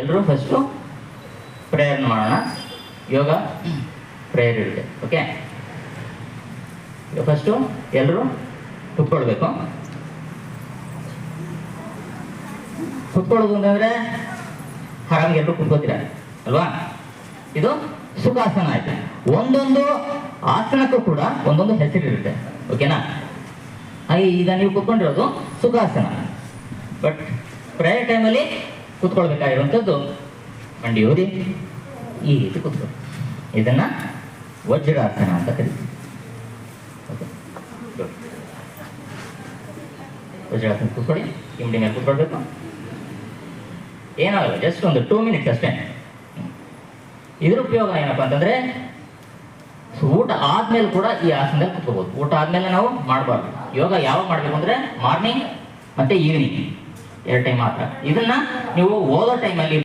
ಎಲ್ಲರೂ first prayer ಮಾಡೋಣ. ಯೋಗ prayer ಇರುತ್ತೆ. ಓಕೆ, ಫಸ್ಟು ಎಲ್ಲರೂ ಕುತ್ಕೊಳ್ಬೇಕು. ಕುತ್ಕೊಳ್ಳೋದು ಅಂತಂದರೆ ಆರಾಮಾಗಿ ಎಲ್ಲರೂ ಕುತ್ಕೋತೀರ ಅಲ್ವಾ? ಇದು ಸುಖಾಸನ ಆಯ್ತು. ಒಂದೊಂದು ಆಸನಕ್ಕೂ ಕೂಡ ಒಂದೊಂದು ಹೆಸರಿರುತ್ತೆ. ಓಕೆನಾ? ಈಗ ನೀವು ಕುತ್ಕೊಂಡಿರೋದು ಸುಖಾಸನ. ಬಟ್ ಪ್ರೇಯರ್ ಟೈಮಲ್ಲಿ ಕುತ್ಕೊಳ್ಬೇಕಾಗಿರುವಂಥದ್ದು ಮಂಡಿಯೂರಿ ಈ ರೀತಿ ಕುತ್ಕೊಳ್ಳಿ. ಇದನ್ನ ವಜ್ರಾಸನ ಅಂತ ಕರಿತೀವಿ. ವಜ್ರಾಸನ ಕೂತ್ಕೊಳ್ಳಿ. ಕಿಂಡಿ ಮೇಲೆ ಕೂತ್ಕೊಳ್ಬೇಕು. ಏನಾಗಲ್ಲ, ಜಸ್ಟ್ ಒಂದು 2 ಮಿನಿಟ್ಸ್ ಅಷ್ಟೇ. ಇದ್ರ ಉಪಯೋಗ ಏನಪ್ಪ ಅಂತಂದ್ರೆ ಊಟ ಆದ್ಮೇಲೆ ಕೂಡ ಈ ಆಸನದಲ್ಲಿ ಕುತ್ಕೋಬಹುದು. ಊಟ ಆದ್ಮೇಲೆ ನಾವು ಮಾಡಬಾರ್ದು. ಯೋಗ ಯಾವಾಗ ಮಾಡಬೇಕು ಅಂದ್ರೆ ಮಾರ್ನಿಂಗ್ ಮತ್ತೆ ಈವ್ನಿಂಗ್ 2 ಟೈಮ್ ಮಾತ್ರ. ಇದನ್ನ ನೀವು ಓದೋ ಟೈಮಲ್ಲಿ